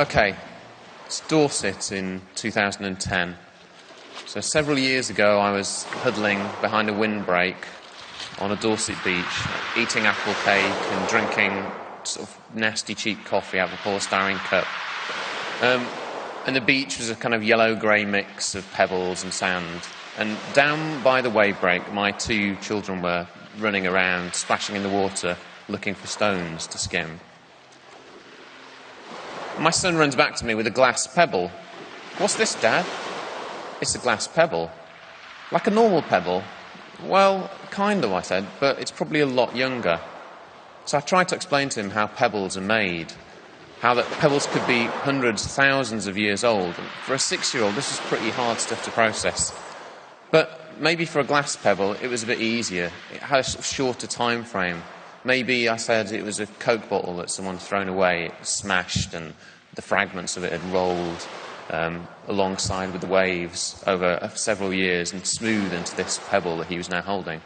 Okay, it's Dorset in 2010. So several years ago I was huddling behind a windbreak on a Dorset beach, eating apple cake and drinking sort of nasty cheap coffee out of a polystyrene cup. And the beach was a kind of yellow-grey mix of pebbles and sand. And down by the wave break, my two children were running around, splashing in the water, looking for stones to skim. My son runs back to me with a glass pebble. "What's this, Dad?" "It's a glass pebble." "Like a normal pebble?" "Well, kind of," I said, "but it's probably a lot younger." So I tried to explain to him how pebbles are made, how that pebbles could be hundreds, thousands of years old. And for a 6-year-old, this was pretty hard stuff to process. But maybe for a glass pebble, it was a bit easier. It had a sort of shorter time frame. Maybe, I said, it was a Coke bottle that someone had thrown away. It was smashed and the fragments of it had rolled alongside with the waves over several years and smoothed into this pebble that he was now holding.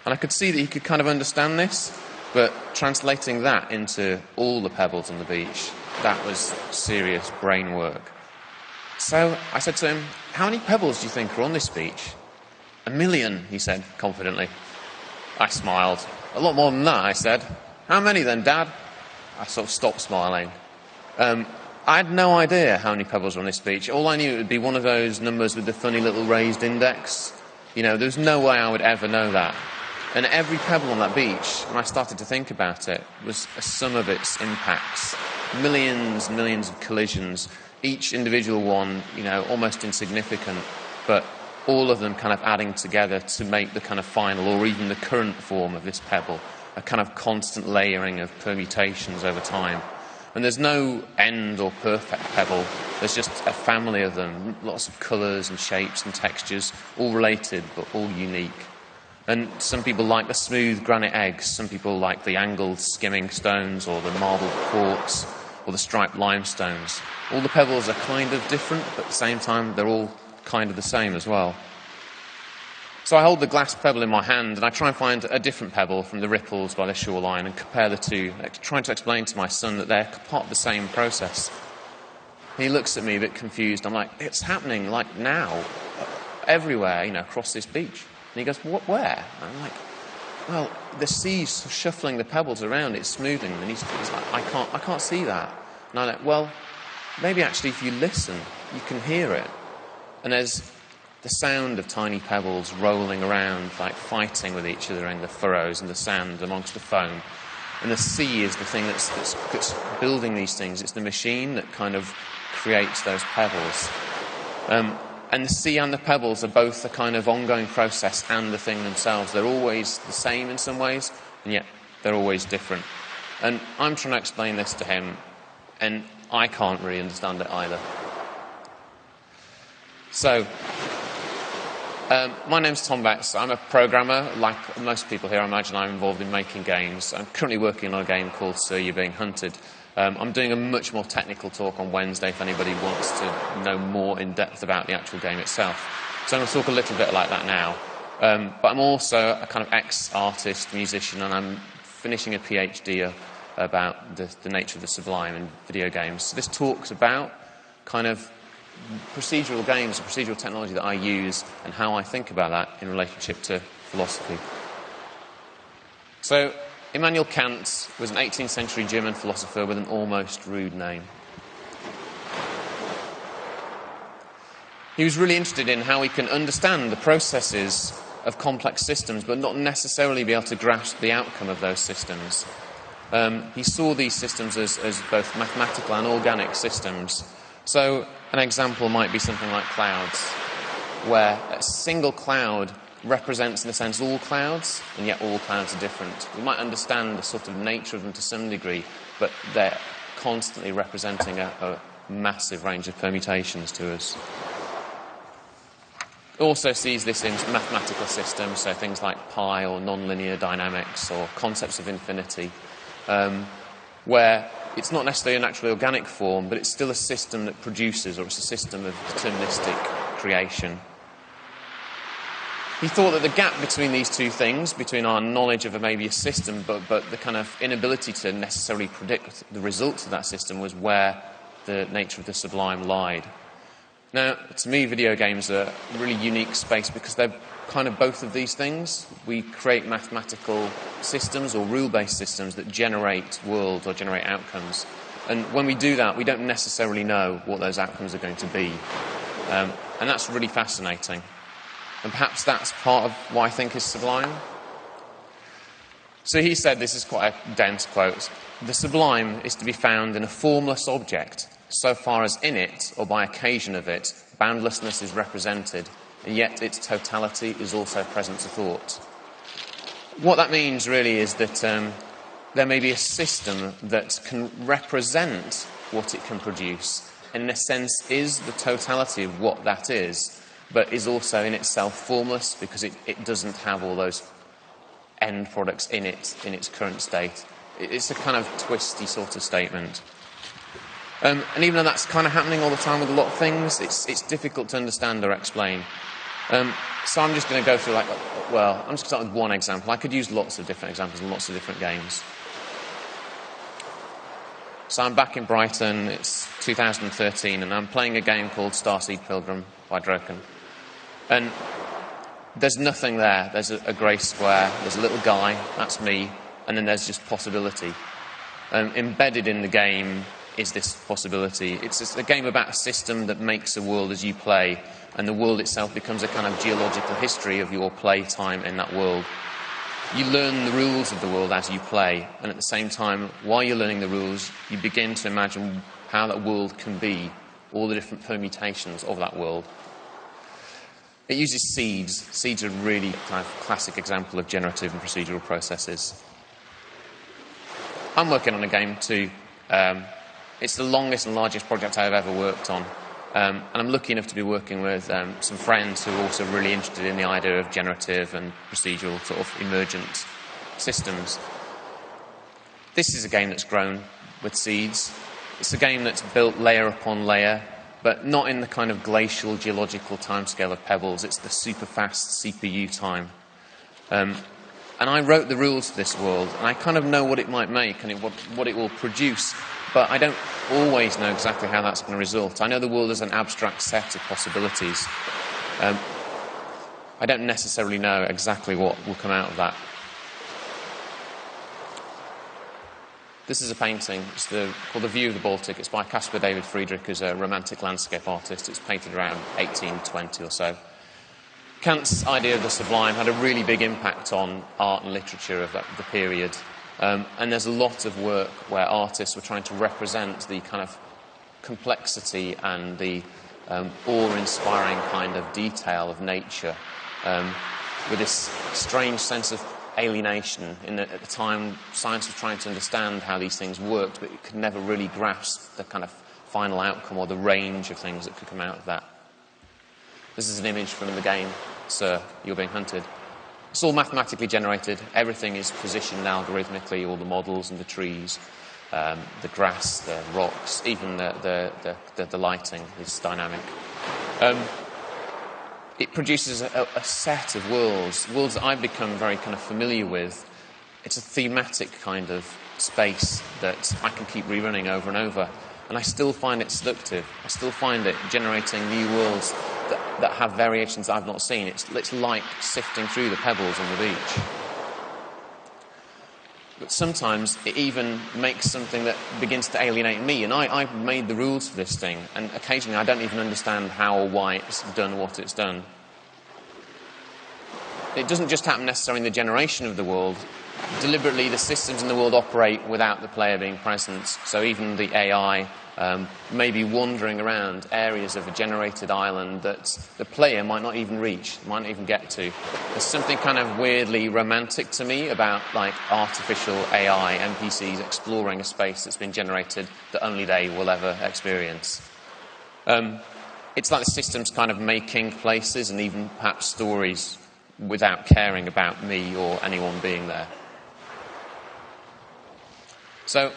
And I could see that he could kind of understand this, but translating that into all the pebbles on the beach, that was serious brain work. So I said to him, "How many pebbles do you think are on this beach?" "1 million, he said confidently. I smiled. "A lot more than that," I said. "How many then, Dad?" I sort of stopped smiling. I had no idea how many pebbles were on this beach. All I knew it would be one of those numbers with the funny little raised index. You know, there's no way I would ever know that. And every pebble on that beach, when I started to think about it, was a sum of its impacts. Millions and millions of collisions, each individual one, you know, almost insignificant, but all of them kind of adding together to make the kind of final or even the current form of this pebble, a kind of constant layering of permutations over time. And there's no end or perfect pebble, there's just a family of them, lots of colours and shapes and textures, all related but all unique. And some people like the smooth granite eggs, some people like the angled skimming stones or the marbled quartz or the striped limestones. All the pebbles are kind of different, but at the same time they're all kind of the same as well. So I hold the glass pebble in my hand and I try and find a different pebble from the ripples by the shoreline and compare the two, trying to explain to my son that they're part of the same process. He looks at me a bit confused. I'm like, "It's happening like now, everywhere, you know, across this beach." And he goes, "What, where?" And I'm like, "Well, the sea's shuffling the pebbles around, it's smoothing them." And he's like, I can't see that." And I'm like, "Well, maybe actually if you listen, you can hear it." And there's the sound of tiny pebbles rolling around, like fighting with each other in the furrows and the sand amongst the foam. And the sea is the thing that's building these things. It's the machine that kind of creates those pebbles. And the sea and the pebbles are both a kind of ongoing process and the thing themselves. They're always the same in some ways, and yet they're always different. And I'm trying to explain this to him, and I can't really understand it either. So, my name's Tom Betts. I'm a programmer. Like most people here, I imagine I'm involved in making games. I'm currently working on a game called Sir, You're Being Hunted. I'm doing a much more technical talk on Wednesday if anybody wants to know more in depth about the actual game itself. So I'm going to talk a little bit like that now. But I'm also a kind of ex-artist, musician, and I'm finishing a PhD about the nature of the sublime in video games. So this talk's about kind of procedural games, procedural technology that I use and how I think about that in relationship to philosophy. So, Immanuel Kant was an 18th century German philosopher with an almost rude name. He was really interested in how we can understand the processes of complex systems but not necessarily be able to grasp the outcome of those systems. He saw these systems as both mathematical and organic systems. So an example might be something like clouds, where a single cloud represents, in a sense, all clouds, and yet all clouds are different. We might understand the sort of nature of them to some degree, but they're constantly representing a massive range of permutations to us. Also sees this in mathematical systems, so things like pi or nonlinear dynamics or concepts of infinity, where it's not necessarily a naturally organic form, but it's still a system that produces, or it's a system of deterministic creation. He thought that the gap between these two things, between our knowledge of maybe a system, but the kind of inability to necessarily predict the results of that system, was where the nature of the sublime lied. Now, to me, video games are a really unique space because they're kind of both of these things. We create mathematical systems or rule-based systems that generate worlds or generate outcomes. And when we do that, we don't necessarily know what those outcomes are going to be. And that's really fascinating. And perhaps that's part of what I think is sublime. So he said, this is quite a dense quote, "The sublime is to be found in a formless object, so far as in it, or by occasion of it, boundlessness is represented, and yet its totality is also present to thought." What that means really is that there may be a system that can represent what it can produce, and in a sense is the totality of what that is, but is also in itself formless because it doesn't have all those end products in its current state. It's a kind of twisty sort of statement. And even though that's kind of happening all the time with a lot of things, it's difficult to understand or explain. So I'm just going to go through I'm just going to start with one example. I could use lots of different examples and lots of different games. So I'm back in Brighton, it's 2013, and I'm playing a game called Starseed Pilgrim by Dorset. And there's nothing there. There's a grey square, there's a little guy, that's me, and then there's just possibility. Embedded in the game is this possibility. It's a game about a system that makes a world as you play, and the world itself becomes a kind of geological history of your play time in that world. You learn the rules of the world as you play, and at the same time, while you're learning the rules, you begin to imagine how that world can be, all the different permutations of that world. It uses seeds. Seeds are a really kind of classic example of generative and procedural processes. I'm working on a game too. It's the longest and largest project I've ever worked on. And I'm lucky enough to be working with some friends who are also really interested in the idea of generative and procedural sort of emergent systems. This is a game that's grown with seeds. It's a game that's built layer upon layer, but not in the kind of glacial geological timescale of Pebbles. It's the super fast CPU time. And I wrote the rules for this world, and I kind of know what it might make and what it will produce, but I don't always know exactly how that's going to result. I know the world is an abstract set of possibilities. I don't necessarily know exactly what will come out of that. This is a painting. It's called The View of the Baltic. It's by Caspar David Friedrich, who's a romantic landscape artist. It's painted around 1820 or so. Kant's idea of the sublime had a really big impact on art and literature of the period. And there's a lot of work where artists were trying to represent the kind of complexity and the awe-inspiring kind of detail of nature with this strange sense of alienation. At the time, science was trying to understand how these things worked, but it could never really grasp the kind of final outcome or the range of things that could come out of that. This is an image from the game, Sir, You're Being Hunted. It's all mathematically generated. Everything is positioned algorithmically, all the models and the trees, the grass, the rocks, even the lighting is dynamic. It produces a set of worlds that I've become very kind of familiar with. It's a thematic kind of space that I can keep rerunning over and over. And I still find it seductive. I still find it generating new worlds that have variations I've not seen. It's like sifting through the pebbles on the beach. But sometimes it even makes something that begins to alienate me. And I've made the rules for this thing. And occasionally I don't even understand how or why it's done what it's done. It doesn't just happen necessarily in the generation of the world. Deliberately, the systems in the world operate without the player being present. So even the AI may be wandering around areas of a generated island that the player might not even reach, might not even get to. There's something kind of weirdly romantic to me about like artificial AI, NPCs exploring a space that's been generated that only they will ever experience. It's like the system's kind of making places and even perhaps stories without caring about me or anyone being there. So,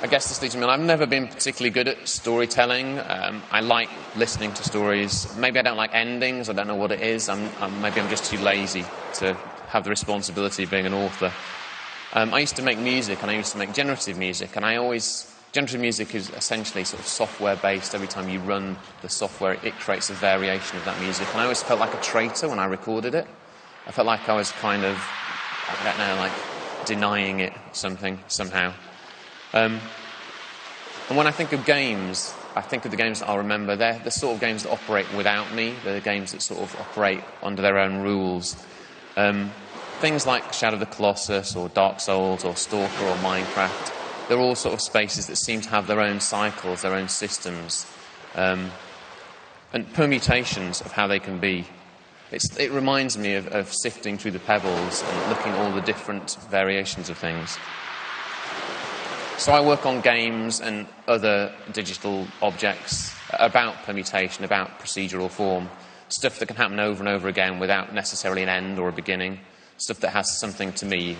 I guess this leads me on. I've never been particularly good at storytelling. I like listening to stories. Maybe I don't like endings. I don't know what it is. Maybe I'm just too lazy to have the responsibility of being an author. I used to make music, and I used to make generative music, and I always Generative music is essentially sort of software-based. Every time you run the software, it creates a variation of that music. And I always felt like a traitor when I recorded it. I felt like I was kind of, I don't know, like denying it somehow. And when I think of games, I think of the games that I'll remember. They're the sort of games that operate without me. They're the games that sort of operate under their own rules. Things like Shadow of the Colossus or Dark Souls or Stalker or Minecraft, they're all sort of spaces that seem to have their own cycles, their own systems, and permutations of how they can be. It reminds me of sifting through the pebbles and looking at all the different variations of things. So I work on games and other digital objects about permutation, about procedural form, stuff that can happen over and over again without necessarily an end or a beginning, stuff that has something to me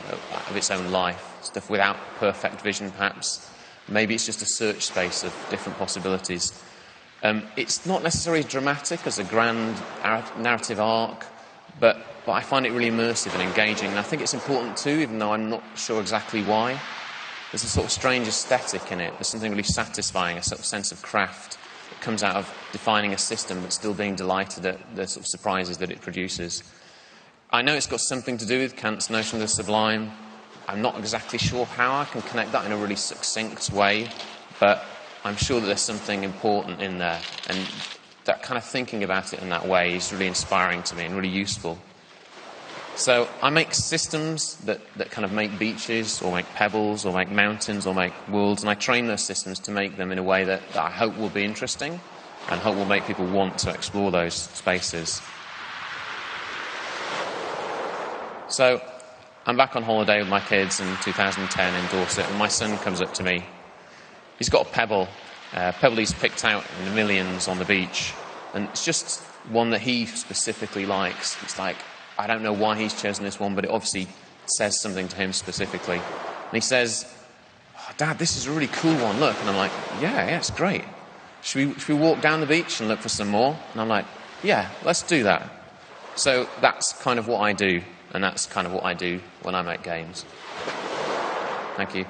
of its own life, stuff without perfect vision perhaps. Maybe it's just a search space of different possibilities. It's not necessarily dramatic as a grand narrative arc, but I find it really immersive and engaging, and I think it's important too, even though I'm not sure exactly why. There's a sort of strange aesthetic in it. There's something really satisfying, a sort of sense of craft that comes out of defining a system but still being delighted at the sort of surprises that it produces. I know it's got something to do with Kant's notion of the sublime. I'm not exactly sure how I can connect that in a really succinct way, but I'm sure that there's something important in there, and that kind of thinking about it in that way is really inspiring to me and really useful. So I make systems that kind of make beaches or make pebbles or make mountains or make worlds, and I train those systems to make them in a way that I hope will be interesting and hope will make people want to explore those spaces. So I'm back on holiday with my kids in 2010 in Dorset, and my son comes up to me. He's got a pebble he's picked out in the millions on the beach, and it's just one that he specifically likes. It's like, I don't know why he's chosen this one, but it obviously says something to him specifically. And he says, "Oh, Dad, this is a really cool one, look." And I'm like, yeah, it's great. Should we walk down the beach and look for some more? And I'm like, yeah, let's do that. So that's kind of what I do, and that's kind of what I do when I make games. Thank you.